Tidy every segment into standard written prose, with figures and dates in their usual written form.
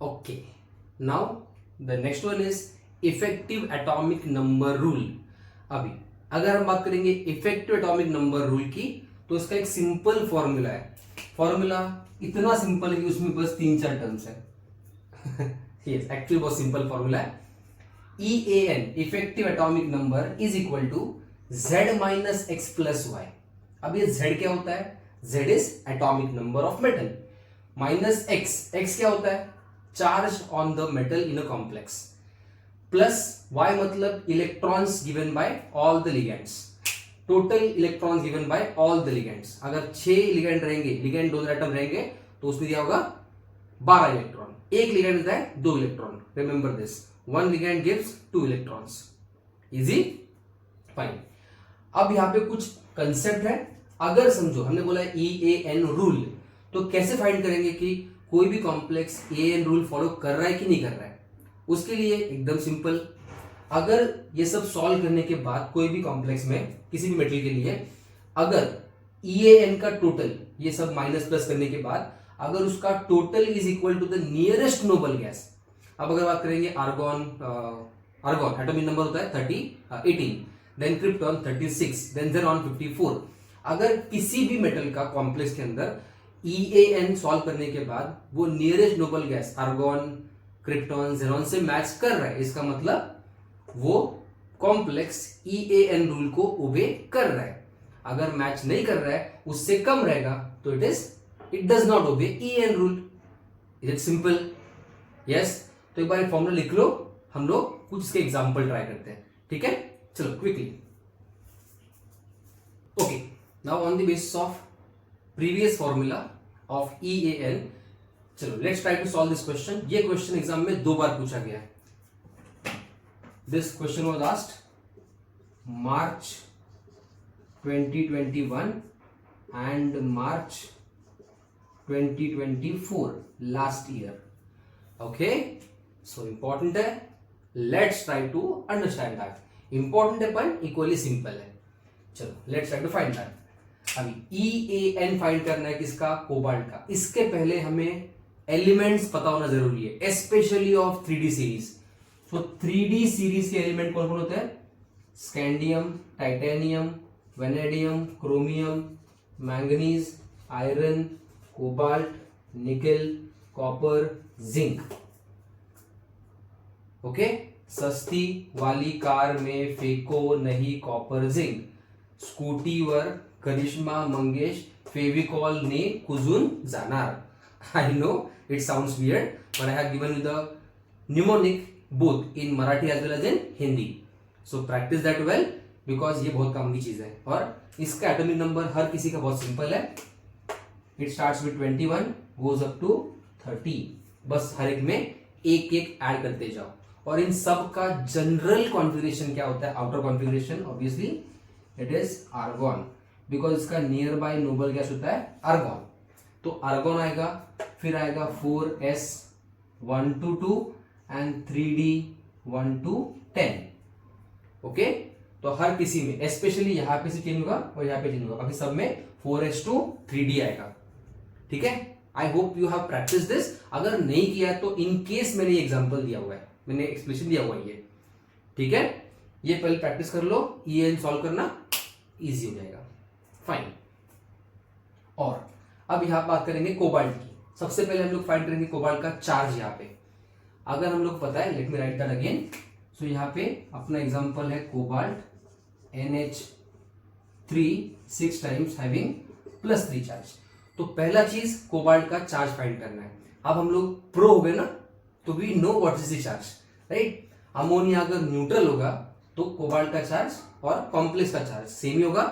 Okay, now the next one is effective atomic number rule. अभी अगर हम बात करेंगे इफेक्टिव एटॉमिक नंबर रूल की, तो इसका एक सिंपल फॉर्मूला है। फॉर्मूला इतना सिंपल है कि उसमें बस 3-4 टर्म्स है। यस, एक्चुअली बहुत सिंपल फॉर्मूला है। EAN effective atomic number is equal to Z minus x plus y. अब ये Z क्या होता है? Z is atomic number of metal, minus x क्या होता है? Charge on the metal in a complex, plus y मतलब electrons given by all the ligands, total electrons given by all the ligands. अगर 6 ligand रहेंगे, ligand donor atom रहेंगे, तो उसमें दिया होगा 12 इलेक्ट्रॉन। एक लिगेंड देता है 2 electron. Remember this, 1 ligand gives 2 electrons. Easy, fine. अब यहां पे कुछ कंसेप्ट है। अगर समझो हमने बोला EAN रूल, तो कैसे फाइंड करेंगे कि कोई भी कॉम्प्लेक्स EAN रूल फॉलो कर रहा है कि नहीं कर रहा है? उसके लिए एकदम सिंपल, अगर ये सब सॉल्व करने के बाद कोई भी कॉम्प्लेक्स में किसी भी मेटल के लिए अगर EAN का टोटल, ये सब माइनस प्लस करने के बाद अगर उसका total is equal to the nearest noble gas. अब अगर बात करेंगे आर्गॉन, आर्गॉन एटॉमिक नंबर होता है 18, देन क्रिप्टॉन 36, देन ज़ेरॉन 54। अगर किसी भी मेटल का कॉम्प्लेक्स के अंदर EAN सॉल्व करने के बाद वो nearest noble gas argon, krypton, ज़ेरॉन से मैच कर रहा है, इसका मतलब वो कॉम्प्लेक्स EAN रूल को ओबे कर रहा है। अगर मैच नहीं कर रहा है, उससे कम रहेगा, तो it does not obey EAN rule. Is it simple? Yes. तो एक बार एक फॉर्मूला लिख लो, हम लोग कुछ इसके एग्जांपल ट्राई करते हैं, ठीक है? चलो quickly. Okay, now on the basis of previous formula of EAN, चलो let's try to solve this question. ये क्वेश्चन एग्जाम में 2 बार पूछा गया है। This question was asked March 2021 and March 2024 last year. Okay, so important है, let's try to understand that. Important है पर equally simple है। चलो let's try to find that। अभी EAN फाइंड करना है किसका? कोबाल्ट का। इसके पहले हमें एलिमेंट्स पता होना जरूरी है, स्पेशली ऑफ 3D सीरीज। तो 3D सीरीज के एलिमेंट कौन कौन होते हैं? Scandium, titanium, vanadium, chromium, manganese, iron, cobalt, nickel, copper, zinc. Okay, सस्ती वाली कार में फेंको नहीं कॉपर जिंक, स्कूटीवर करिश्मा मंगेश फेविकॉल ने कुजून जाणार। I know it sounds weird, but I have given you the mnemonic both in Marathi as well as in Hindi. So practice that well because ये बहुत काम की चीज है। और इसका एटॉमिक नंबर हर किसी का बहुत सिंपल है। It starts with 21, goes up to 30। बस हर एक में एक एक ऐड करते जाओ। और इन सब का जनरल कॉन्फ़िगरेशन क्या होता है? Outer configuration obviously it is argon, because इसका नियर बाय नोबल गैस होता है आर्गॉन। तो आर्गॉन आएगा, फिर आएगा 4s 1 to 2 and 3d 1 to 10। Okay, तो हर किसी में स्पेशली यहां पे से चेंज होगा और यहां पे चेंज होगा, बाकी सब में 4s to 3d आएगा। ठीक है, I hope you have practice this. अगर नहीं किया तो इन केस मैंने एग्जांपल दिया हुआ है, मैंने एक्सप्लेनेशन दिया हुआ है ये। ठीक है, ये पहले प्रैक्टिस कर लो, EAN सॉल्व करना इजी हो जाएगा। फाइन। और अब यहां बात करेंगे कोबाल्ट की। सबसे पहले हम लोग फाइंड करेंगे कोबाल्ट का चार्ज। यहाँ पे अगर हम लोग पता है, let me write that again. So यहाँ पे अपना एग्जांपल है cobalt NH3 6 times having +3 charge. तो पहला चीज कोबाल्ट का चार्ज फाइंड करना है। अब हम लोग प्रो हो गए ना, तो we know what is the charge, right? Ammonia अगर न्यूट्रल होगा तो कोबाल्ट का चार्ज और कॉम्प्लेक्स का चार्ज सेम ही होगा।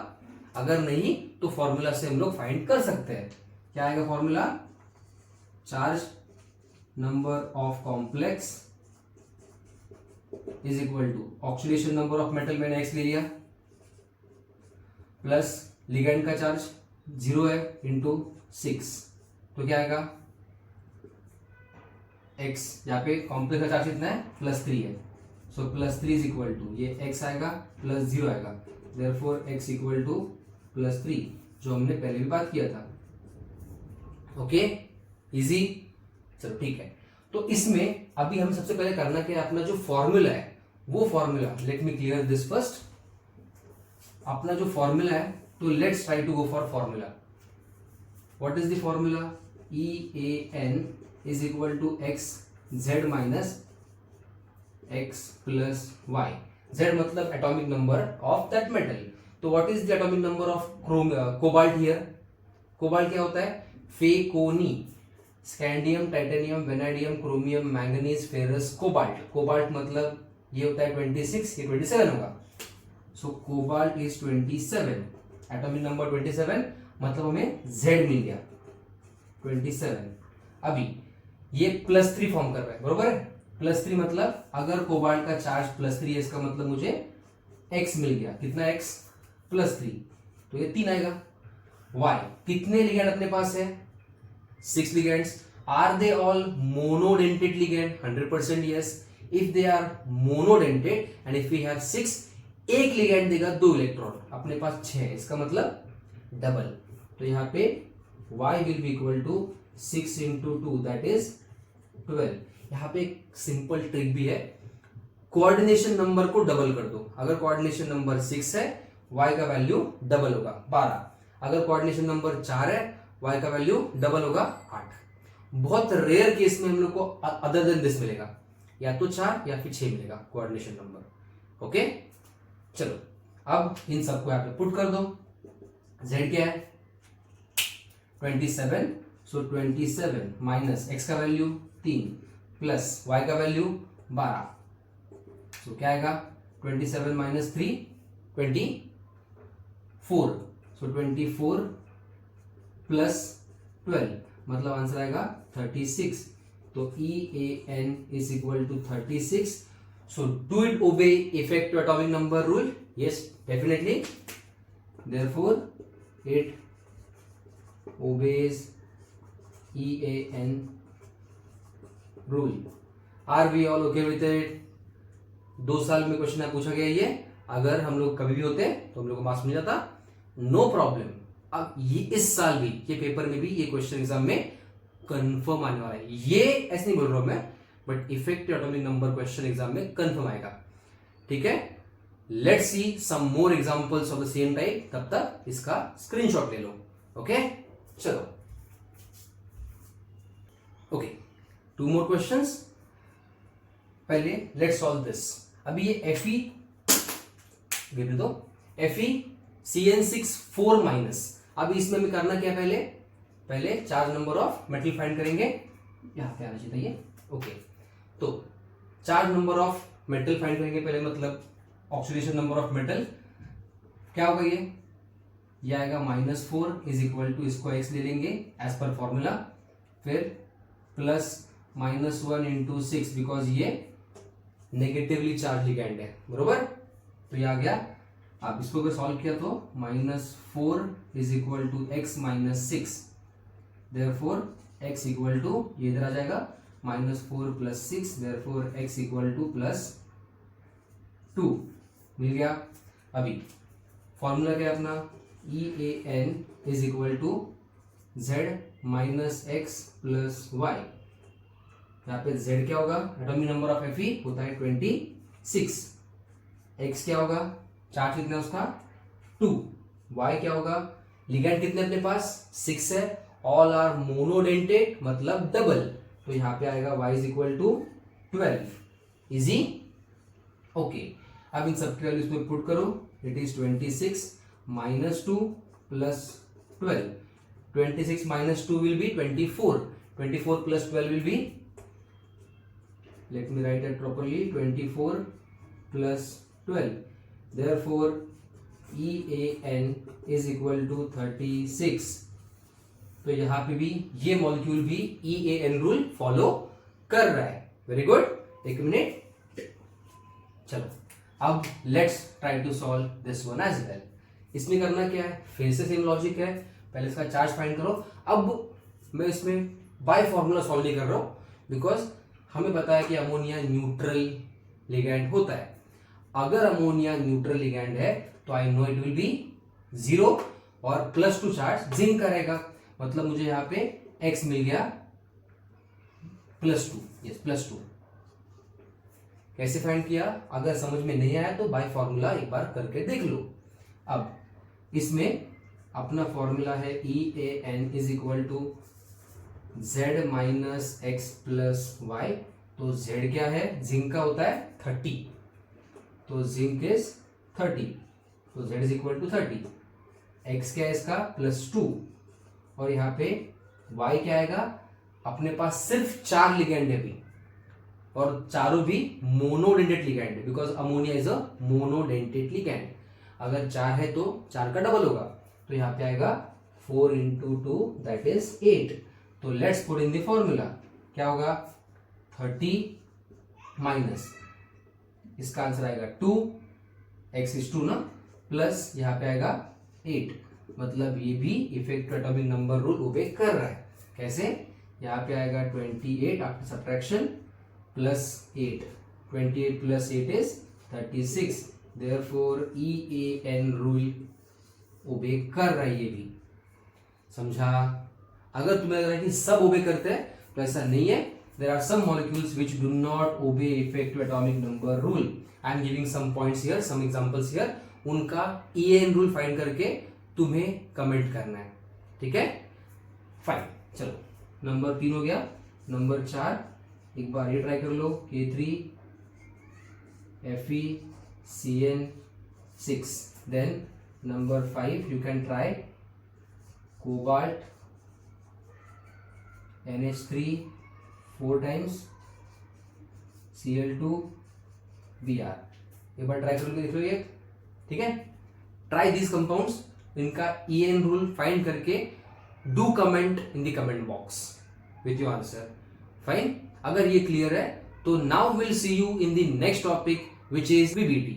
अगर नहीं तो फॉर्मूला से हम लोग फाइंड कर सकते हैं। क्या आएगा formula? Charge number of complex is equal to oxidation number of metal, मैंने एक्स ले लिया, प्लस लिगेंड का चार्ज 0 है इंटू 6। तो क्या आएगा? x, यहाँ पे कॉम्प्लेक्स का चार्ज कितना है? +3 है। सो +3 इज इक्वल टू ये x आएगा प्लस 0 आएगा, देयरफॉर x इक्वल टू +3, जो हमने पहले भी बात किया था। Okay, easy. चलो ठीक है, तो इसमें अभी हमें सबसे पहले करना क्या है, अपना जो फॉर्मूला है वो formula, let me clear this first. अपना जो फॉर्मूला है, तो let's try to go for formula. What is the formula? EAN is equal to x z minus x plus y. Z मतलब atomic number of that metal. तो what is the atomic number of cobalt here? Cobalt क्या होता है? फेकोनी, scandium, titanium, vanadium, chromium, manganese, ferrous, cobalt. Cobalt मतलब ये होता है 26, ये 27 होगा। सो कोबाल्ट इज 27, एटॉमिक नंबर 27, मतलब हमें Z मिल गया 27। अभी ये +3 फॉर्म कर रहा है, बरोबर है? +3 मतलब अगर कोबाल्ट का चार्ज +3 है, इसका मतलब मुझे X मिल गया। कितना X? +3, तो ये 3 आएगा। Y कितने लिगेंड अपने पास है? 6 ligands. Are they all monodentate ligand? 100% yes. If they are monodentate and if we have 6, एक लिगेंड देगा 2 इलेक्ट्रॉन, अपने पास 6 है, इसका मतलब डबल। तो यहाँ पे y will be equal to 6 into 2, that is 12। यहाँ पे एक सिंपल ट्रिक भी है, कोऑर्डिनेशन नंबर को डबल कर दो। अगर कोऑर्डिनेशन नंबर 6 है, y का वैल्यू डबल होगा 12। अगर कोऑर्डिनेशन नंबर 4 है, y का वैल्यू डबल होगा 8। बहुत रेयर केस में हम लोग को अदर देन दिस मिलेगा, या तो 4 या फिर 6 मिलेगा कोऑर्डिनेशन नंबर। ओके, चलो अब इन सबको यहाँ पे पुट कर दो। z क्या है? 27, सो 27 माइनस x का वैल्यू 3 प्लस y का वैल्यू 12, सो क्या आएगा? 27 माइनस 3 24, सो 24 प्लस 12, मतलब आंसर आएगा 36। तो EAN is equal to 36। So do it obey effective atomic number rule? Yes, definitely. Therefore, it obeys EAN rule. Are we all okay with it? 2 साल में question पूछा गया ये, अगर हम लोग कभी भी होते तो हम लोग को मार्क्स मिल जाता, नो प्रॉब्लम। अब ये इस साल भी ये पेपर में भी ये क्वेश्चन एग्जाम में कंफर्म आने वाला है। ये ऐसे नहीं बोल रहा हूं मैं, but effective atomic number question exam में कंफर्म आएगा। ठीक है, let's see some more examples of the same type. तब तक इसका स्क्रीनशॉट ले लो। ओके, चलो। Okay, 2 more questions. पहले लेट्स सॉल्व दिस। अभी ये Fe गिव दो, FeCN6 4-। अभी इसमें हमें करना क्या? पहले charge number of metal find करेंगे। यहां पे आना चाहिए ये। ओके, तो charge number of metal find करेंगे पहले, मतलब ऑक्सीडेशन नंबर ऑफ मेटल। क्या होगा ये आएगा -4 इज इक्वल टू, इसको x ले लेंगे एज पर फॉर्मूला, फिर प्लस -1 इंटू 6, बिकॉज ये नेगेटिवली चार्ज लिगैंड है, बरोबर? तो ये आ गया। आप इसको अगर सॉल्व किया तो -4 is equal to x minus 6, therefore x equal to, ये इधर आ जाएगा -4 plus 6, therefore x equal to +2 मिल गया। अभी फॉर्मूला क्या है अपना? EAN is equal to Z minus x plus y। यहाँ पे Z क्या होगा? एटॉमिक नंबर ऑफ Fe होता है 26। x क्या होगा? चार्ज कितना है उसका? 2। y क्या होगा? लिगैंड कितने अपने पास? 6 है। ऑल आर मोनोडेंटेट, मतलब डबल, तो यहाँ पे आएगा y is equal to 12। Easy? Okay, अब इन सबके वैल्यूज में पुट करो। It is 26 minus 2 plus 12। 26 minus 2 will be 24। 24 plus 12 will be, let me write it properly, 24 plus 12. Therefore, EAN is equal to 36. तो यहाँ पे भी ये मॉलिक्यूल भी EAN रूल फॉलो कर रहा है। वेरी गुड, एक मिनट, चलो अब let's try to solve this one as well. इसमें करना क्या है? फिर से सेम लॉजिक है, पहले इसका चार्ज फाइंड करो। अब मैं इसमें बाय फॉर्मूला सॉल्व नहीं कर रहा हूं, बिकॉज हमें पता है कि अमोनिया न्यूट्रल लिगैंड होता है। अगर अमोनिया न्यूट्रल लिगैंड है तो I know it will be 0 और +2 चार्ज जिंक करेगा, मतलब मुझे यहाँ पे x मिल गया +2, यस +2। कैसे फाइंड किया? अगर समझ में नहीं आया तो बाय फॉर्मूला एक बार करके देख लो। अब इसमें अपना फॉर्मूला है EAN is equal to Z minus x plus y. तो Z क्या है? जिंक का होता है 30, तो जिंक इज 30, तो Z is equal to 30। X क्या है इसका? +2, और यहाँ पे Y क्या आएगा? अपने पास सिर्फ 4 लिगेंड है अभी, और चारों भी मोनोडेंटेट लिगेंड है, because ammonia is a monodentate ligand. अगर 4 है तो 4 का डबल होगा, तो यहाँ पे आएगा 4 इंटू 2 दैट इज 8। तो let's put in the formula. क्या होगा? 30 माइनस इसका आंसर आएगा 2, x इज 2 ना, प्लस यहाँ पे आएगा 8। मतलब ये भी effective atomic number rule obey कर रहा है। कैसे? यहाँ पे आएगा 28 after subtraction plus 8, 28 plus 8 is 36। Therefore EAN rule obey कर रहा है ये भी। समझा? अगर तुम्हें लग रहा है कि सब ओबे करते हैं तो ऐसा नहीं है। There are some molecules which do not obey effective atomic number rule. I am giving some points here, some examples here. उनका EAN रूल फाइंड करके तुम्हें कमेंट करना है, ठीक है? फाइन, चलो नंबर 3 हो गया। नंबर 4 एक बार ये ट्राई कर लो, K3 FeCN6। Then number 5 you can try cobalt NH3 4 times Cl2Br। एक बार ट्राई करके देख लो ये, ठीक है? ट्राई दिस कंपाउंड्स, इनका EAN रूल फाइंड करके do comment in the comment box with your answer. Fine, अगर ये क्लियर है तो now will see you in the next topic which is VBT।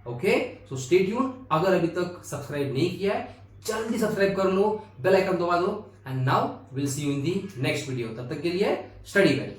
Okay, so stay tuned. अगर अभी तक subscribe नहीं किया है जल्दी सब्सक्राइब कर लो, बेल आइकन दबा दो, and now will see you in the next video. तब तक के लिए स्टडी वेल।